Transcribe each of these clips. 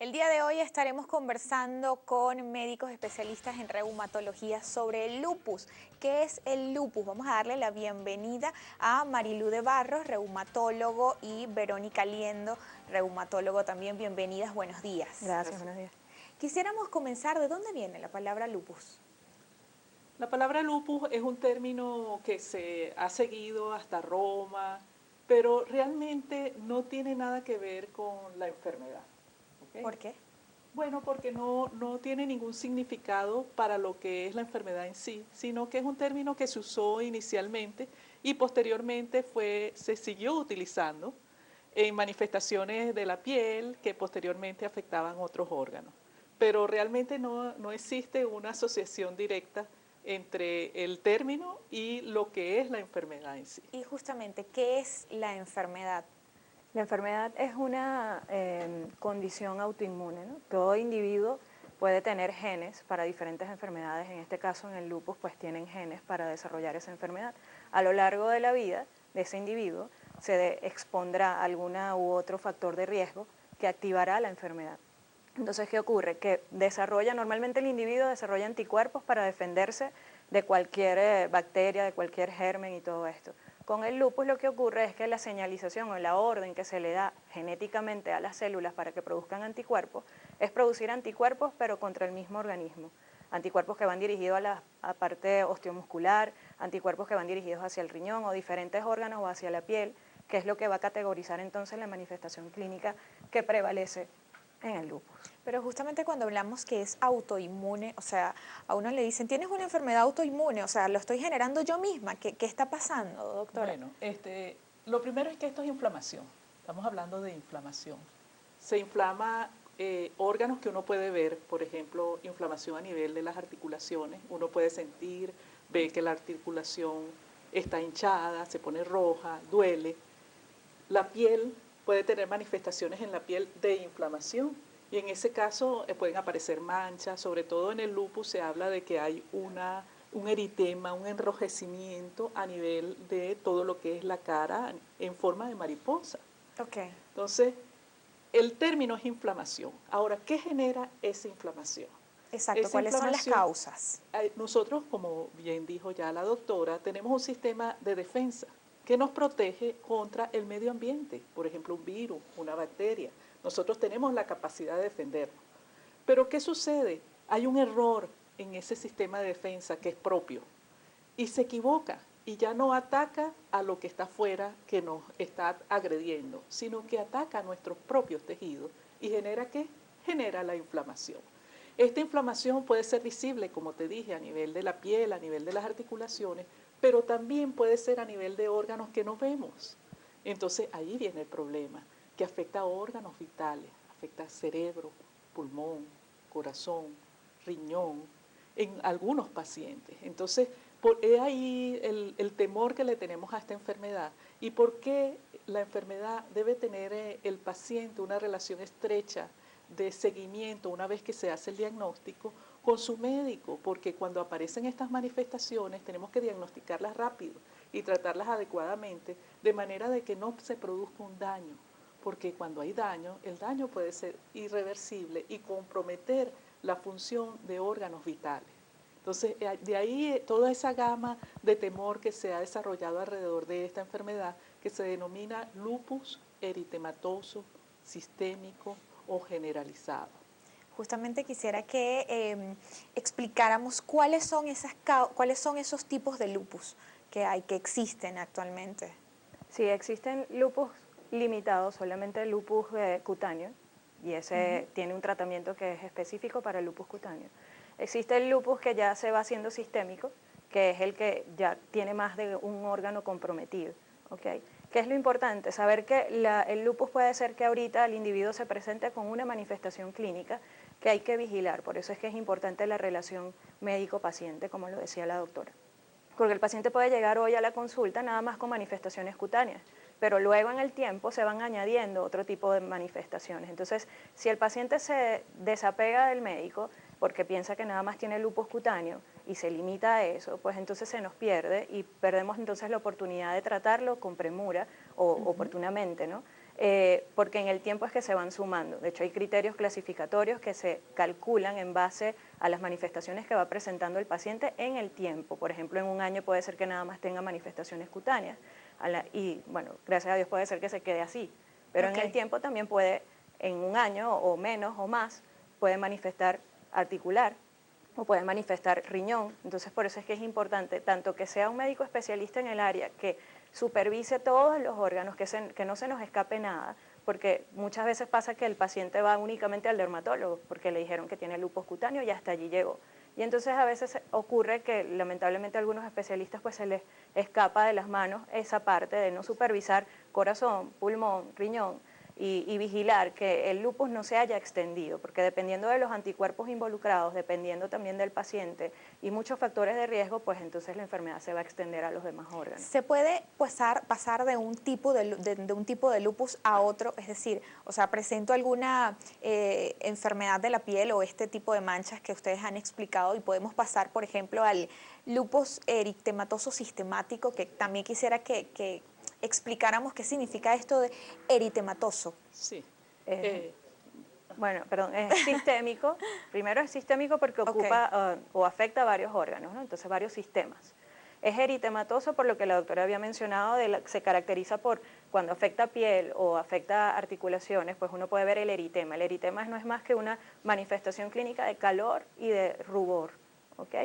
El día de hoy estaremos conversando con médicos especialistas en reumatología sobre el lupus. ¿Qué es el lupus? Vamos a darle la bienvenida a Marilú de Barros, reumatólogo, y Verónica Liendo, reumatólogo también. Bienvenidas, buenos días. Gracias, buenos días. Quisiéramos comenzar, ¿de dónde viene la palabra lupus? La palabra lupus es un término que se ha seguido hasta Roma, pero realmente no tiene nada que ver con la enfermedad. ¿Okay? ¿Por qué? Bueno, porque no tiene ningún significado para lo que es la enfermedad en sí, sino que es un término que se usó inicialmente y posteriormente se siguió utilizando en manifestaciones de la piel que posteriormente afectaban otros órganos. Pero realmente no existe una asociación directa entre el término y lo que es la enfermedad en sí. Y justamente, ¿qué es la enfermedad? La enfermedad es una condición autoinmune, ¿no? Todo individuo puede tener genes para diferentes enfermedades. En este caso, en el lupus, pues tienen genes para desarrollar esa enfermedad. A lo largo de la vida de ese individuo se expondrá a alguna u otro factor de riesgo que activará la enfermedad. Entonces, ¿qué ocurre? Que normalmente el individuo desarrolla anticuerpos para defenderse de cualquier bacteria, de cualquier germen y todo esto. Con el lupus lo que ocurre es que la señalización o la orden que se le da genéticamente a las células para que produzcan anticuerpos es producir anticuerpos pero contra el mismo organismo. Anticuerpos que van dirigidos a la parte osteomuscular, anticuerpos que van dirigidos hacia el riñón o diferentes órganos o hacia la piel, que es lo que va a categorizar entonces la manifestación clínica que prevalece en el lupus. Pero justamente cuando hablamos que es autoinmune, o sea, a uno le dicen, tienes una enfermedad autoinmune, o sea, lo estoy generando yo misma. ¿Qué está pasando, doctora? Bueno, lo primero es que esto es inflamación. Estamos hablando de inflamación. Se inflama órganos que uno puede ver, por ejemplo, inflamación a nivel de las articulaciones. Uno puede sentir, ve que la articulación está hinchada, se pone roja, duele. La piel puede tener manifestaciones en la piel de inflamación y en ese caso pueden aparecer manchas, sobre todo en el lupus se habla de que hay un eritema, un enrojecimiento a nivel de todo lo que es la cara en forma de mariposa. Okay. Entonces, el término es inflamación. Ahora, ¿qué genera esa inflamación? Exacto, ¿cuáles son las causas? Nosotros, como bien dijo ya la doctora, tenemos un sistema de defensa que nos protege contra el medio ambiente, por ejemplo, un virus, una bacteria. Nosotros tenemos la capacidad de defendernos. Pero ¿qué sucede? Hay un error en ese sistema de defensa que es propio y se equivoca y ya no ataca a lo que está afuera que nos está agrediendo, sino que ataca a nuestros propios tejidos y genera ¿qué? Genera la inflamación. Esta inflamación puede ser visible, como te dije, a nivel de la piel, a nivel de las articulaciones, pero también puede ser a nivel de órganos que no vemos. Entonces ahí viene el problema, que afecta a órganos vitales, afecta a cerebro, pulmón, corazón, riñón, en algunos pacientes. Entonces, es ahí el temor que le tenemos a esta enfermedad y por qué la enfermedad debe tener el paciente una relación estrecha de seguimiento una vez que se hace el diagnóstico con su médico, porque cuando aparecen estas manifestaciones tenemos que diagnosticarlas rápido y tratarlas adecuadamente de manera de que no se produzca un daño, porque cuando hay daño, el daño puede ser irreversible y comprometer la función de órganos vitales. Entonces, de ahí toda esa gama de temor que se ha desarrollado alrededor de esta enfermedad que se denomina lupus eritematoso sistémico o generalizado. Justamente quisiera que explicáramos cuáles son esos tipos de lupus que existen actualmente. Sí, existen lupus limitados, solamente el lupus cutáneo, y ese tiene un tratamiento que es específico para el lupus cutáneo. Existe el lupus que ya se va haciendo sistémico, que es el que ya tiene más de un órgano comprometido. ¿Okay? ¿Qué es lo importante? Saber que el lupus puede ser que ahorita el individuo se presente con una manifestación clínica que hay que vigilar, por eso es que es importante la relación médico-paciente, como lo decía la doctora. Porque el paciente puede llegar hoy a la consulta nada más con manifestaciones cutáneas, pero luego en el tiempo se van añadiendo otro tipo de manifestaciones. Entonces, si el paciente se desapega del médico porque piensa que nada más tiene lupus cutáneo y se limita a eso, pues entonces se nos pierde y perdemos entonces la oportunidad de tratarlo con premura o oportunamente, ¿no? porque en el tiempo es que se van sumando. De hecho, hay criterios clasificatorios que se calculan en base a las manifestaciones que va presentando el paciente en el tiempo. Por ejemplo, en un año puede ser que nada más tenga manifestaciones cutáneas y, bueno, gracias a Dios puede ser que se quede así. Pero en el tiempo también puede, en un año o menos o más, puede manifestar articular o puede manifestar riñón. Entonces, por eso es que es importante tanto que sea un médico especialista en el área que supervise todos los órganos, que no se nos escape nada, porque muchas veces pasa que el paciente va únicamente al dermatólogo porque le dijeron que tiene lupus cutáneo y hasta allí llegó. Y entonces a veces ocurre que lamentablemente a algunos especialistas pues se les escapa de las manos esa parte de no supervisar corazón, pulmón, riñón, y vigilar que el lupus no se haya extendido, porque dependiendo de los anticuerpos involucrados, dependiendo también del paciente y muchos factores de riesgo, pues entonces la enfermedad se va a extender a los demás órganos. ¿Se puede pasar de un tipo un tipo de lupus a otro? Es decir, o sea, presento alguna enfermedad de la piel o este tipo de manchas que ustedes han explicado y podemos pasar, por ejemplo, al lupus eritematoso sistemático, que también quisiera que explicáramos qué significa esto de eritematoso. Sí. Bueno, perdón, es sistémico. Primero es sistémico porque ocupa o afecta a varios órganos, ¿no? Entonces varios sistemas. Es eritematoso por lo que la doctora había mencionado, se caracteriza por cuando afecta piel o afecta articulaciones, pues uno puede ver el eritema. El eritema no es más que una manifestación clínica de calor y de rubor, ¿ok?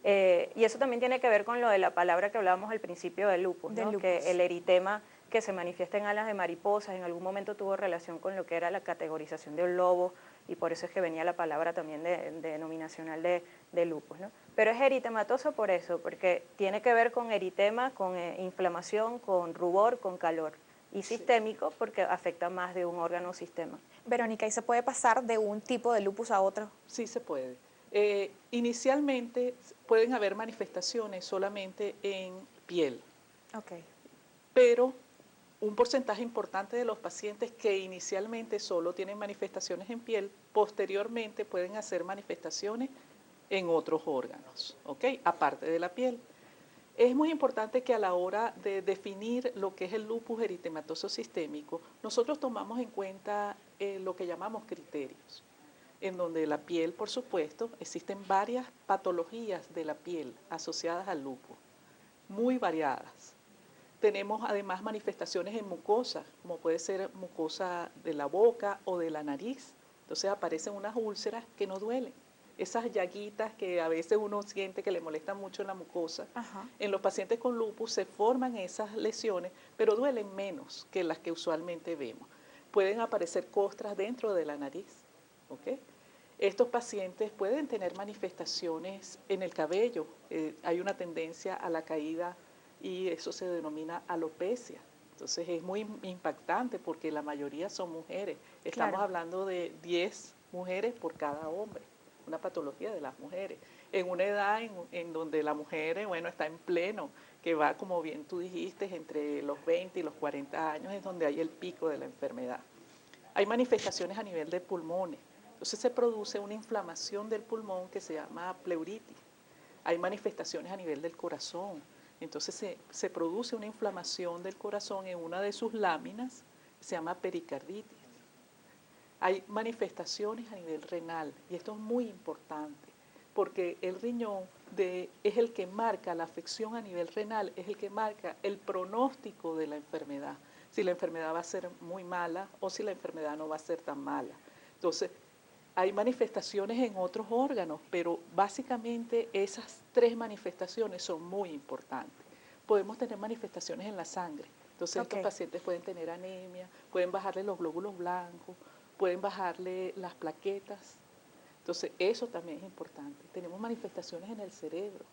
Y eso también tiene que ver con lo de la palabra que hablábamos al principio del lupus, ¿no? Que el eritema que se manifiesta en alas de mariposas en algún momento tuvo relación con lo que era la categorización de un lobo y por eso es que venía la palabra también denominacional de lupus, ¿no? Pero es eritematoso por eso, porque tiene que ver con eritema, con inflamación, con rubor, con calor. Y sistémico porque afecta más de un órgano o sistema. Verónica, ¿y se puede pasar de un tipo de lupus a otro? Sí se puede. Inicialmente pueden haber manifestaciones solamente en piel, pero un porcentaje importante de los pacientes que inicialmente solo tienen manifestaciones en piel, posteriormente pueden hacer manifestaciones en otros órganos, ¿ok? Aparte de la piel. Es muy importante que a la hora de definir lo que es el lupus eritematoso sistémico, nosotros tomamos en cuenta lo que llamamos criterios, en donde la piel, por supuesto, existen varias patologías de la piel asociadas al lupus, muy variadas. Tenemos además manifestaciones en mucosas, como puede ser mucosa de la boca o de la nariz. Entonces aparecen unas úlceras que no duelen. Esas llaguitas que a veces uno siente que le molestan mucho en la mucosa. En los pacientes con lupus se forman esas lesiones, pero duelen menos que las que usualmente vemos. Pueden aparecer costras dentro de la nariz. ¿Okay? Estos pacientes pueden tener manifestaciones en el cabello. Hay una tendencia a la caída y eso se denomina alopecia. Entonces es muy impactante porque la mayoría son mujeres. Estamos hablando de 10 mujeres por cada hombre, una patología de las mujeres. En una edad en donde la mujer, bueno, está en pleno, que va, como bien tú dijiste, entre los 20 y los 40 años, es donde hay el pico de la enfermedad. Hay manifestaciones a nivel de pulmones. Entonces se produce una inflamación del pulmón que se llama pleuritis. Hay manifestaciones a nivel del corazón. Entonces se produce una inflamación del corazón en una de sus láminas, se llama pericarditis. Hay manifestaciones a nivel renal y esto es muy importante porque el riñón es el que marca la afección a nivel renal, es el que marca el pronóstico de la enfermedad, si la enfermedad va a ser muy mala o si la enfermedad no va a ser tan mala. Entonces, hay manifestaciones en otros órganos, pero básicamente esas 3 manifestaciones son muy importantes. Podemos tener manifestaciones en la sangre. Entonces estos pacientes pueden tener anemia, pueden bajarle los glóbulos blancos, pueden bajarle las plaquetas. Entonces eso también es importante. Tenemos manifestaciones en el cerebro.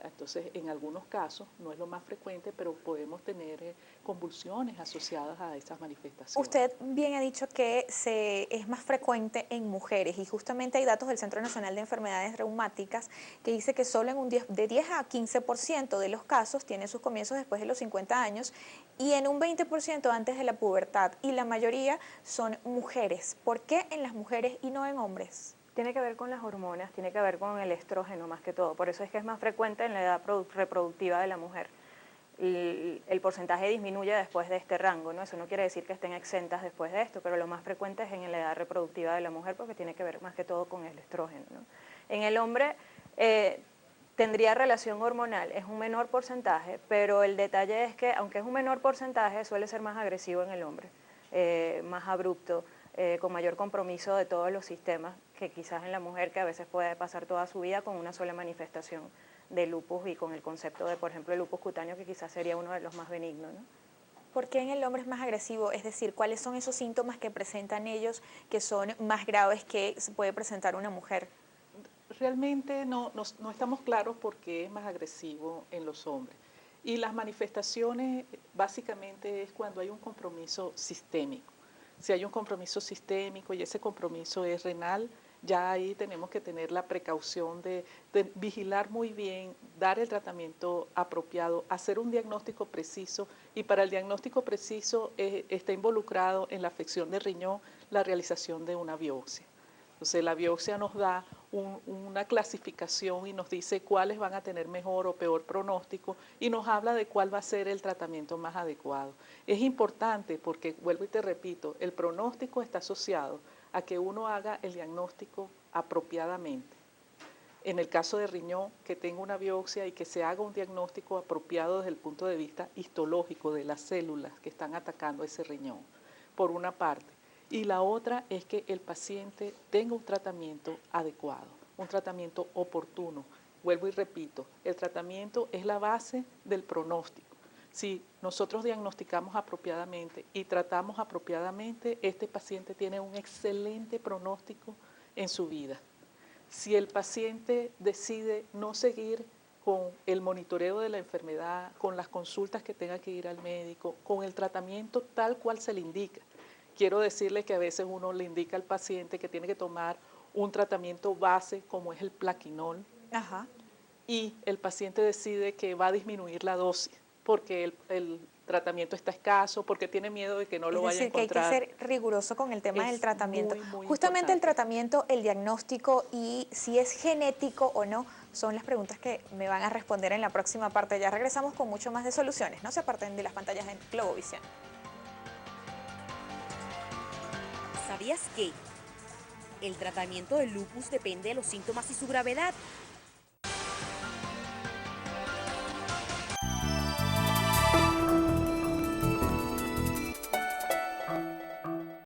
Entonces, en algunos casos, no es lo más frecuente, pero podemos tener convulsiones asociadas a esas manifestaciones. Usted bien ha dicho que es más frecuente en mujeres y justamente hay datos del Centro Nacional de Enfermedades Reumáticas que dice que solo en de 10 a 15% de los casos tiene sus comienzos después de los 50 años y en un 20% antes de la pubertad y la mayoría son mujeres. ¿Por qué en las mujeres y no en hombres? Tiene que ver con las hormonas, tiene que ver con el estrógeno más que todo, por eso es que es más frecuente en la edad reproductiva de la mujer. el porcentaje disminuye después de este rango, ¿no? Eso no quiere decir que estén exentas después de esto, pero lo más frecuente es en la edad reproductiva de la mujer porque tiene que ver más que todo con el estrógeno, ¿no? En el hombre tendría relación hormonal, es un menor porcentaje, pero el detalle es que aunque es un menor porcentaje suele ser más agresivo en el hombre, más abrupto, con mayor compromiso de todos los sistemas que quizás en la mujer, que a veces puede pasar toda su vida con una sola manifestación de lupus y con el concepto de, por ejemplo, el lupus cutáneo, que quizás sería uno de los más benignos, ¿no? ¿Por qué en el hombre es más agresivo? Es decir, ¿cuáles son esos síntomas que presentan ellos que son más graves que se puede presentar una mujer? Realmente no estamos claros por qué es más agresivo en los hombres. Y las manifestaciones básicamente es cuando hay un compromiso sistémico. Si hay un compromiso sistémico y ese compromiso es renal, ya ahí tenemos que tener la precaución de vigilar muy bien, dar el tratamiento apropiado, hacer un diagnóstico preciso, y para el diagnóstico preciso está involucrado en la afección de riñón la realización de una biopsia. Entonces la biopsia nos da una clasificación y nos dice cuáles van a tener mejor o peor pronóstico y nos habla de cuál va a ser el tratamiento más adecuado. Es importante porque, vuelvo y te repito, el pronóstico está asociado a que uno haga el diagnóstico apropiadamente. En el caso de riñón, que tenga una biopsia y que se haga un diagnóstico apropiado desde el punto de vista histológico de las células que están atacando ese riñón, por una parte. Y la otra es que el paciente tenga un tratamiento adecuado, un tratamiento oportuno. Vuelvo y repito, el tratamiento es la base del pronóstico. Si nosotros diagnosticamos apropiadamente y tratamos apropiadamente, este paciente tiene un excelente pronóstico en su vida. Si el paciente decide no seguir con el monitoreo de la enfermedad, con las consultas que tenga que ir al médico, con el tratamiento tal cual se le indica, quiero decirle que a veces uno le indica al paciente que tiene que tomar un tratamiento base como es el plaquinol. Ajá. Y el paciente decide que va a disminuir la dosis porque el tratamiento está escaso, porque tiene miedo de que no lo vaya a encontrar. Es decir, que hay que ser riguroso con el tema del tratamiento. Muy Justamente el importante. tratamiento, el diagnóstico y si es genético o no, son las preguntas que me van a responder en la próxima parte. Ya regresamos con mucho más de soluciones. No se aparten de las pantallas en Globovisión. ¿Sabías que el tratamiento del lupus depende de los síntomas y su gravedad?